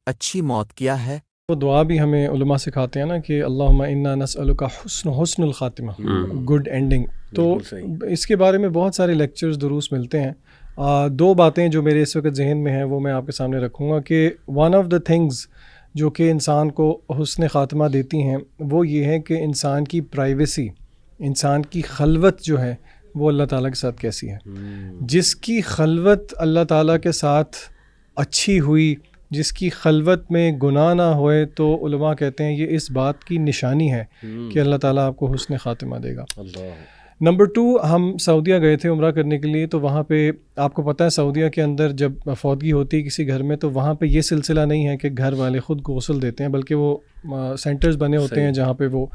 اچھی موت کیا ہے؟ وہ دعا بھی ہمیں علماء سکھاتے ہیں نا کہ اللہم انا نسألک حسن الخاتمہ، گڈ اینڈنگ. تو اس کے بارے میں بہت سارے لیکچرز دروس ملتے ہیں. دو باتیں جو میرے اس وقت ذہن میں ہیں وہ میں آپ کے سامنے رکھوں گا کہ ون آف دا تھنگز جو کہ انسان کو حسن خاتمہ دیتی ہیں وہ یہ ہے کہ انسان کی پرائیویسی، انسان کی خلوت جو ہے وہ اللہ تعالیٰ کے ساتھ کیسی ہے. جس کی خلوت اللہ تعالیٰ کے ساتھ اچھی ہوئی، جس کی خلوت میں گناہ نہ ہوئے، تو علماء کہتے ہیں یہ اس بات کی نشانی ہے کہ اللہ تعالیٰ آپ کو حسن خاتمہ دے گا. نمبر 2، ہم سعودیہ گئے تھے عمرہ کرنے کے لیے، تو وہاں پہ آپ کو پتہ ہے سعودیہ کے اندر جب فوتگی ہوتی ہے کسی گھر میں تو وہاں پہ یہ سلسلہ نہیں ہے کہ گھر والے خود غسل دیتے ہیں، بلکہ وہ سینٹرز بنے ہوتے ہیں جہاں پہ وہ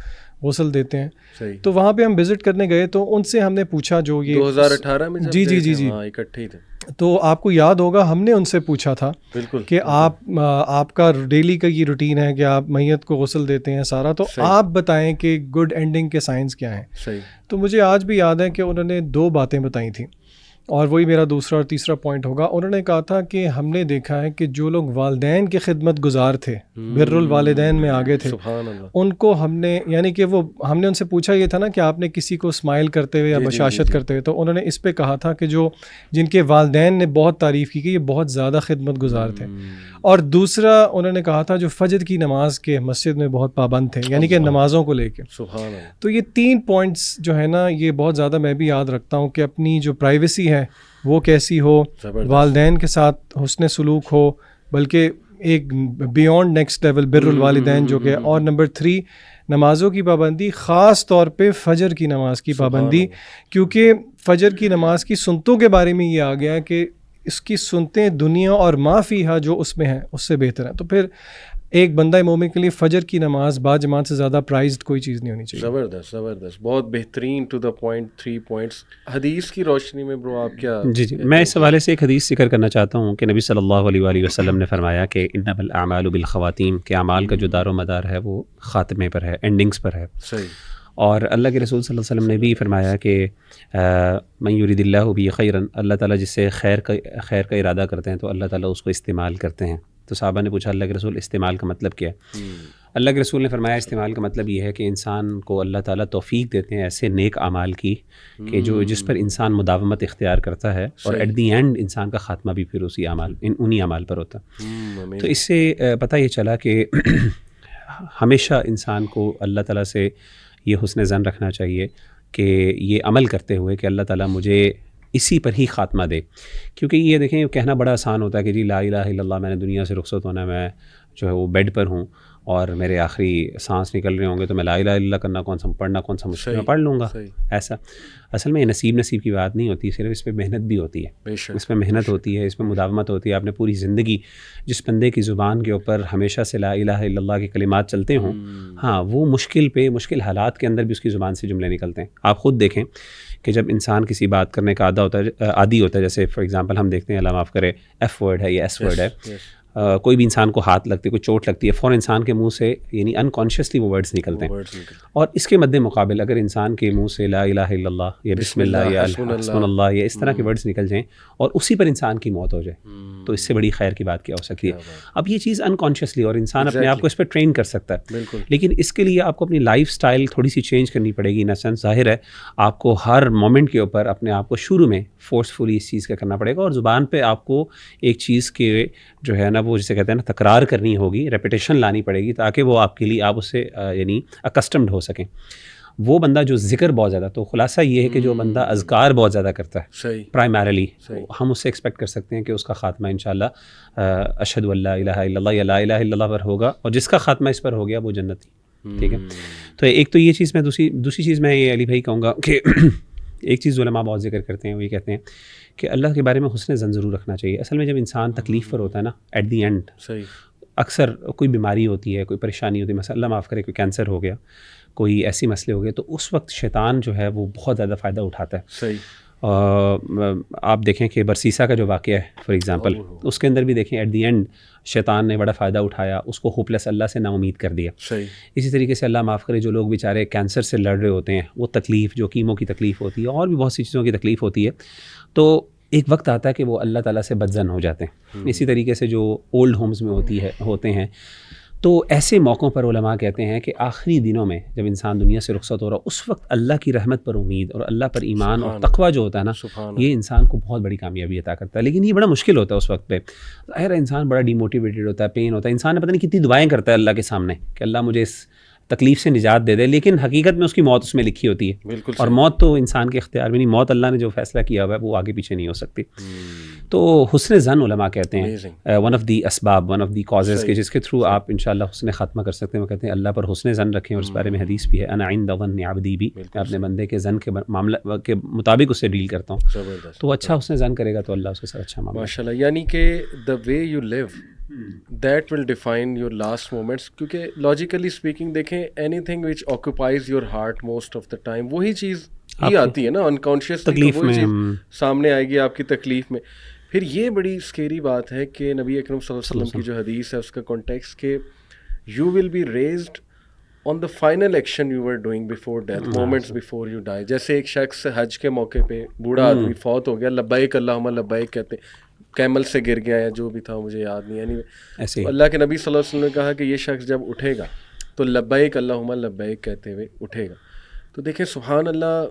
غسل دیتے ہیں. تو وہاں پہ ہم وزٹ کرنے گئے تو ان سے ہم نے پوچھا، جو یہ 2018 میں جی اکٹھے تھے، تو آپ کو یاد ہوگا ہم نے ان سے پوچھا تھا کہ آپ کا ڈیلی کا یہ روٹین ہے کہ آپ میت کو غسل دیتے ہیں سارا، تو آپ بتائیں کہ گڈ اینڈنگ کے سائنس کیا ہیں. تو مجھے آج بھی یاد ہے کہ انہوں نے 2 باتیں بتائی تھیں، اور وہی میرا دوسرا اور تیسرا پوائنٹ ہوگا. انہوں نے کہا تھا کہ ہم نے دیکھا ہے کہ جو لوگ والدین کے خدمت گزار تھے، بر الوالدین میں آگے تھے، ان کو ہم نے، یعنی کہ وہ ہم نے ان سے پوچھا یہ تھا نا کہ آپ نے کسی کو اسمائل کرتے ہوئے یا بشاشت کرتے ہوئے، تو انہوں نے اس پہ کہا تھا کہ جن کے والدین نے بہت تعریف کی کہ یہ بہت زیادہ خدمت گزار تھے. اور دوسرا انہوں نے کہا تھا جو فجر کی نماز کے مسجد میں بہت پابند تھے، یعنی کہ نمازوں کو لے کے. تو یہ 3 پوائنٹس جو ہے نا یہ بہت زیادہ میں بھی یاد رکھتا ہوں کہ اپنی جو پرائیویسی ہے وہ کیسی ہو، والدین کے ساتھ حسن سلوک ہو، بلکہ ایک بیونڈ نیکسٹ لیول بر الوالدین جو کہ. اور نمبر 3 نمازوں کی پابندی، خاص طور پہ فجر کی نماز کی پابندی، کیونکہ فجر کی نماز کی سنتوں کے بارے میں یہ آ گیا ہے کہ اس کی سنتیں دنیا اور ما فیہا جو اس میں ہیں اس سے بہتر ہیں. تو پھر ایک بندہ مومن کے لیے فجر کی نماز با جماعت سے زیادہ پرائزڈ کوئی چیز نہیں ہونی چاہیے. زبردست، بہت بہترین، ٹو دا پوائنٹ 3 پوائنٹس. حدیث کی روشنی میں برو آپ کیا؟ جی میں اس حوالے سے ایک حدیث ذکر کرنا چاہتا ہوں کہ نبی صلی اللہ علیہ وآلہ وسلم نے فرمایا کہ انما الاعمال بالخواتیم، کہ اعمال کا جو دار و مدار ہے وہ خاتمے پر ہے، اینڈنگز پر ہے. صحیح. اور اللہ کے رسول صلی اللہ علیہ وسلم نے بھی فرمایا کہ من یرید اللہ بہ خیرا، اللہ تعالیٰ جس سے خیر کا ارادہ کرتے ہیں تو اللہ تعالیٰ اس کو استعمال کرتے ہیں. تو صحابہ نے پوچھا اللہ کے رسول استعمال کا مطلب کیا ہے؟ اللہ کے رسول نے فرمایا استعمال کا مطلب یہ ہے کہ انسان کو اللہ تعالیٰ توفیق دیتے ہیں ایسے نیک اعمال کی کہ جس پر انسان مداومت اختیار کرتا ہے، اور ایٹ دی اینڈ انسان کا خاتمہ بھی پھر انہی اعمال پر ہوتا ہے. تو اس سے پتہ یہ چلا کہ ہمیشہ انسان کو اللہ تعالیٰ سے یہ حسن ظن رکھنا چاہیے کہ یہ عمل کرتے ہوئے کہ اللہ تعالیٰ مجھے اسی پر ہی خاتمہ دے. کیونکہ یہ دیکھیں کہنا بڑا آسان ہوتا ہے کہ جی لا الہ الا اللہ، میں نے دنیا سے رخصت ہونا ہے، میں جو ہے وہ بیڈ پر ہوں اور میرے آخری سانس نکل رہے ہوں گے تو میں لا الہ الا اللہ کرنا پڑھنا کون سا مشکل، میں پڑھ لوں گا. ایسا اصل میں یہ نصیب کی بات نہیں ہوتی، صرف اس پہ محنت بھی ہوتی ہے، اس پہ محنت ہوتی ہے، اس پہ مداومت ہوتی ہے. آپ نے پوری زندگی جس بندے کی زبان کے اوپر ہمیشہ سے لا الہ الا اللہ کے کلمات چلتے ہوں، ہاں وہ مشکل حالات کے اندر بھی اس کی زبان سے جملے نکلتے ہیں. آپ خود دیکھیں کہ جب انسان کسی بات کرنے کا عادی ہوتا ہے، جیسے فار ایگزامپل ہم دیکھتے ہیں اللہ معاف کرے ایف ورڈ ہے یا ایس ورڈ ہے، کوئی بھی انسان کو ہاتھ لگتی ہے، کوئی چوٹ لگتی ہے، فوراً انسان کے منہ سے یعنی انکانشیسلی وہ ورڈز نکلتے ہیں. اور اس کے مد مقابل اگر انسان کے منہ سے لا الہ الا اللہ یا بسم اللہ یا حسبنا اللہ یا اس طرح کے ورڈز نکل جائیں اور اسی پر انسان کی موت ہو جائے، تو اس سے بڑی خیر کی بات کیا ہو سکتی ہے. اب یہ چیز انکانشیسلی اور انسان اپنے آپ کو اس پہ ٹرین کر سکتا ہے، لیکن اس کے لیے آپ کو اپنی لائف سٹائل تھوڑی سی چینج کرنی پڑے گی. ان سینس ظاہر ہے آپ کو ہر مومنٹ کے اوپر اپنے آپ کو شروع میں فورسفلی اس چیز کا کرنا پڑے گا، اور زبان پہ آپ کو ایک چیز کے جو ہے نا وہ جسے کہتے ہیں نا تکرار کرنی ہوگی، ریپیٹیشن لانی پڑے گی تاکہ وہ آپ کے لیے آپ اس سے یعنی اکسٹمڈ ہو سکیں. وہ بندہ جو ذکر بہت زیادہ، تو خلاصہ یہ ہے کہ جو بندہ اذکار بہت زیادہ کرتا ہے پرائمریلی، ہم اس سے ایکسپیکٹ کر سکتے ہیں کہ اس کا خاتمہ انشاءاللہ اشہد ان لا الہ الا اللہ یا لا الہ الا اللہ پر ہوگا، اور جس کا خاتمہ اس پر ہو گیا وہ جنتی. ٹھیک ہے. تو ایک تو یہ چیز میں دوسری چیز میں یہ علی بھائی کہوں گا کہ ایک چیز علماء بہت ذکر کرتے ہیں، وہ یہ کہتے ہیں کہ اللہ کے بارے میں حسن ظن ضرور رکھنا چاہیے. اصل میں جب انسان تکلیف پر ہوتا ہے نا، ایٹ دی اینڈ اکثر کوئی بیماری ہوتی ہے، کوئی پریشانی ہوتی ہے، مثلا اللہ معاف کرے کوئی کینسر ہو گیا، کوئی ایسی مسئلے ہو گئے، تو اس وقت شیطان جو ہے وہ بہت زیادہ فائدہ اٹھاتا ہے. آپ دیکھیں کہ برسیسا کا جو واقعہ ہے فار ایگزامپل، اس کے اندر بھی دیکھیں ایٹ دی اینڈ شیطان نے بڑا فائدہ اٹھایا، اس کو ہوپ لیس اللہ سے نا امید کر دیا. اسی طریقے سے اللہ معاف کرے جو لوگ بیچارے کینسر سے لڑ رہے ہوتے ہیں، وہ تکلیف جو کیمو کی تکلیف ہوتی ہے اور بھی بہت سی چیزوں کی تکلیف ہوتی ہے، تو ایک وقت آتا ہے کہ وہ اللہ تعالیٰ سے بدظن ہو جاتے ہیں. اسی طریقے سے جو اولڈ ہومز میں ہوتے ہیں، تو ایسے موقعوں پر علماء کہتے ہیں کہ آخری دنوں میں جب انسان دنیا سے رخصت ہو رہا اس وقت اللہ کی رحمت پر امید اور اللہ پر ایمان اور تقویٰ جو ہوتا ہے نا، یہ انسان کو بہت بڑی کامیابی عطا کرتا ہے. لیکن یہ بڑا مشکل ہوتا ہے اس وقت پہ. ظاہر انسان بڑا ڈی موٹیویٹڈ ہوتا ہے، پین ہوتا ہے، انسان نے پتہ نہیں کتنی دعائیں کرتا ہے اللہ کے سامنے کہ اللہ مجھے اس تکلیف سے نجات دے دے، لیکن حقیقت میں اس کی موت اس میں لکھی ہوتی ہے. اور موت تو انسان کے اختیار میں نہیں، موت اللہ نے جو فیصلہ کیا ہوا ہے وہ آگے پیچھے نہیں ہو سکتی. تو حسن ظن علماء کہتے ہیں ون آف دی اسباب، ون آف دی کازز کہ جس کے تھرو آپ انشاءاللہ حسن خاتمہ کر سکتے ہیں. وہ کہتے ہیں اللہ پر حسن ظن رکھیں، اور اس بارے میں حدیث بھی ہے، انا عند ظن عبدی بھی، میں اپنے بندے کے ظن کے معاملہ کے مطابق اس سے ڈیل کرتا ہوں. تو وہ اچھا حسن ظن کرے گا تو اللہ اس کے ساتھ اچھا معاملہ. ماشاءاللہ. یعنی کہ the way you live that will define your last moments. کیونکہ لاجیکلی اسپیکنگ دیکھیں، anything which occupies your heart most of the time, وہی چیز ہی آتی ہے نا انکانشیس تکلیف میں، سامنے آئے گی آپ کی تکلیف میں. پھر یہ بڑی اسکیری بات ہے کہ نبی اکرم صلی اللہ علیہ وسلم کی جو حدیث ہے اس کا کانٹیکسٹ کہ you will be raised on the final action you were doing before death, moments before you die. جیسے ایک شخص حج کے موقع پہ بوڑھا آدمی فوت ہو گیا، لبیک اللہم لبیک کہتے ہیں، کیمل سے گر گیا یا جو بھی تھا مجھے یاد نہیں. یعنی اللہ کے نبی صلی اللہ علیہ وسلم نے کہا کہ یہ شخص جب اٹھے گا تو لبیک اللہم لبیک کہتے ہوئے اٹھے گا. تو دیکھیں سبحان اللہ،